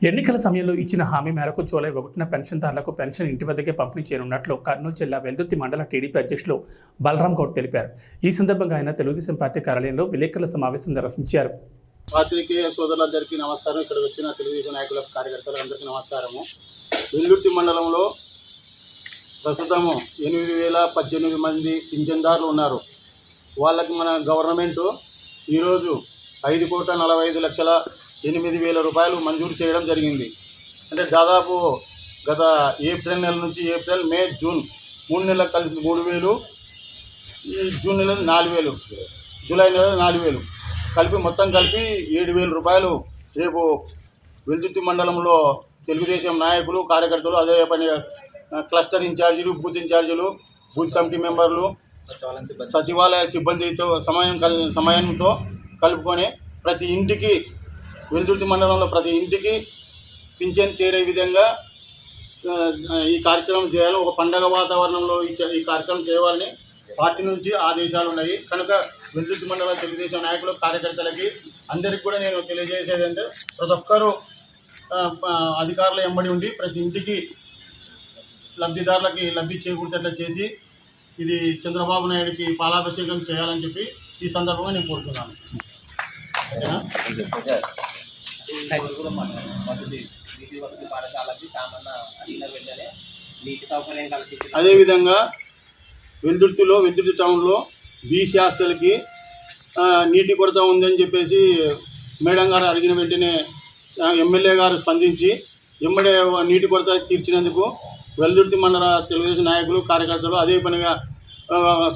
ఎన్నికల సమయంలో ఇచ్చిన హామీ మేరకు జూలై 1న పెన్షన్దారులకు పెన్షన్ ఇంటి వద్దకే పంపిణీ చేయనున్నట్లు కర్నూలు జిల్లా వెల్దుర్తి మండల టీడీపీ అధ్యక్షులు బలరాం గౌడ్ తెలిపారు. ఈ సందర్భంగా ఆయన తెలుగుదేశం పార్టీ కార్యాలయంలో విలేకరుల సమావేశం నిర్వహించారు. పాత్రికేయ సోదరులందరికీ నమస్కారం. ఇక్కడ వచ్చిన తెలుగుదేశం నాయకులకు కార్యకర్తలందరికీ నమస్కారము. వెల్దుర్తి మండలంలో ప్రస్తుతము 8,018 మంది పింఛన్దారులు ఉన్నారు. వాళ్ళకి మన గవర్నమెంట్ ఈరోజు 5,45,08,000 రూపాయలు మంజూరు చేయడం జరిగింది. అంటే దాదాపు గత ఏప్రిల్ నెల నుంచి మే, జూన్ 3 నెలలకు కలిపి 3,000, ఈ జూన్ నెల 4,000, జూలై నెల 4,000 కలిపి మొత్తం కలిపి 7,000 రూపాయలు రేపు వెల్దుర్తి మండలంలో తెలుగుదేశం నాయకులు, కార్యకర్తలు, అదే పని క్లస్టర్ ఇన్ఛార్జీలు, బూత్ ఇన్ఛార్జీలు, బూత్ కమిటీ మెంబర్లు, సచివాలయ సిబ్బందితో సమయంతో కలుపుకొని ప్రతి ఇంటికి వెల్దుర్తి మండలంలో ప్రతి ఇంటికి పింఛన్ చేరే విధంగా ఈ కార్యక్రమం చేయాలని, ఒక పండగ వాతావరణంలో ఈ కార్యక్రమం చేయాలని పార్టీ నుంచి ఆదేశాలు ఉన్నాయి. కనుక వెల్దుర్తి మండలం తెలుగుదేశం నాయకులు, కార్యకర్తలకి అందరికీ కూడా నేను తెలియజేసేది అంటే ప్రతి ఒక్కరూ అధికారులు ఎంబడి ఉండి ప్రతి ఇంటికి లబ్ధిదారులకి లబ్ధి చేకూర్చేట్లా చేసి ఇది చంద్రబాబు నాయుడికి పాలాభిషేకం చేయాలని చెప్పి ఈ సందర్భంగా నేను కోరుతున్నాను. అదేవిధంగా వెల్దుర్తి టౌన్లో బీసీ హాస్టల్కి నీటి కొరత ఉందని చెప్పేసి మేడం గారు అడిగిన వెంటనే ఎమ్మెల్యే గారు స్పందించి ఎమ్మడే నీటి కొరత తీర్చినందుకు వెల్దుర్తి మండల తెలుగుదేశం నాయకులు, కార్యకర్తలు, అదే పనిగా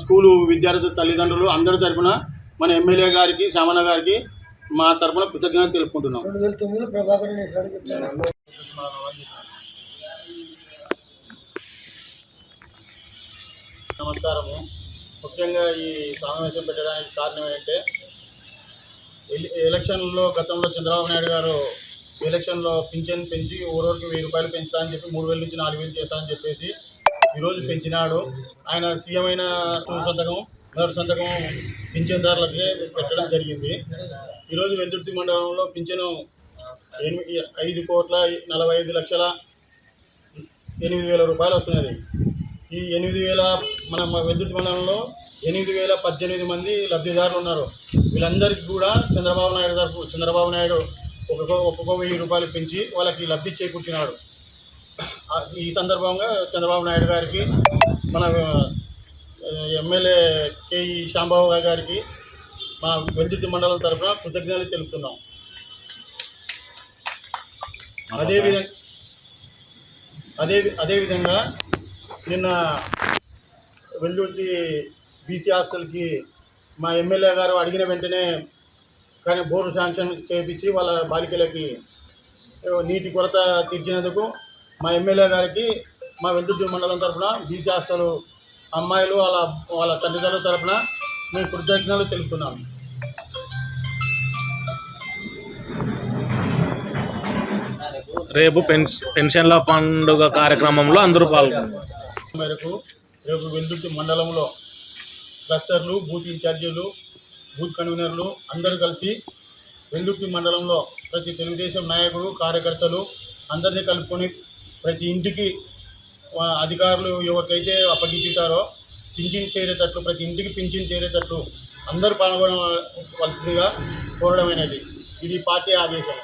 స్కూలు విద్యార్థి తల్లిదండ్రులు అందరి తరఫున మన ఎమ్మెల్యే గారికి, శ్యామన్న గారికి మా తరఫున కృతజ్ఞతలు తెలుపుకుంటున్నాం. నమస్కారము. ముఖ్యంగా ఈ సమావేశం పెట్టడానికి కారణం ఏంటంటే ఎలక్షన్లో గతంలో చంద్రబాబు నాయుడు గారు ఎలక్షన్లో పింఛన్ పెంచి ఊరికి 1,000 రూపాయలు పెంచుతా అని చెప్పి 3,000 నుంచి 4,000 చేస్తా అని చెప్పేసి ఈరోజు పెంచినాడు. ఆయన సీఎం అయిన మొదటి సంతకం పింఛన్దారులకే పెట్టడం జరిగింది. ఈరోజు వెల్దుర్తి మండలంలో పింఛను 5,45,08,000 రూపాయలు వస్తున్నది. ఈ 8,000 మన వెల్దుర్తి మండలంలో 8,018 మంది లబ్ధిదారులు ఉన్నారు. వీళ్ళందరికీ కూడా చంద్రబాబు నాయుడు ఒక్కొక్క 1,000 రూపాయలు పెంచి వాళ్ళకి లబ్ధి చేకూర్చినాడు. ఈ సందర్భంగా చంద్రబాబు నాయుడు గారికి, మన ఎమ్మెల్యే కేఈ శాంబాబు గారికి మా వెల్దుర్తి మండలం తరఫున కృతజ్ఞతలు తెలుపుతున్నాం. అదేవిధంగా నిన్న వెల్దుర్తి బీసీ హాస్టల్కి మా ఎమ్మెల్యే గారు అడిగిన వెంటనే కానీ బోరు శాంక్షన్ చేయించి వాళ్ళ బాలికలకి నీటి కొరత తీర్చినందుకు మా ఎమ్మెల్యే గారికి మా వెల్దుర్తి మండలం తరఫున బీసీ హాస్టల్ అమ్మాయిలు వాళ్ళ తల్లిదండ్రుల తరఫున మేము కృతజ్ఞతలు తెలుపుతున్నాము. రేపు పెన్షన్ల పండుగ కార్యక్రమంలో అందరూ పాల్గొన్నారు. మేరకు రేపు వెల్దుర్తి మండలంలో క్లస్టర్లు, బూత్ ఇన్ఛార్జీలు, బూత్ కన్వీనర్లు అందరూ కలిసి వెల్దుర్తి మండలంలో ప్రతి తెలుగుదేశం నాయకులు, కార్యకర్తలు అందరినీ కలుపుకొని ప్రతి ఇంటికి అధికారులు ఎవరికైతే అప్పగించుంటారో పింఛన్ చేరేటట్లు, ప్రతి ఇంటికి పింఛన్ చేరేటట్లు అందరూ పాల్గొనవలసిందిగా కోరడమైనది. ఇది పార్టీ ఆదేశం.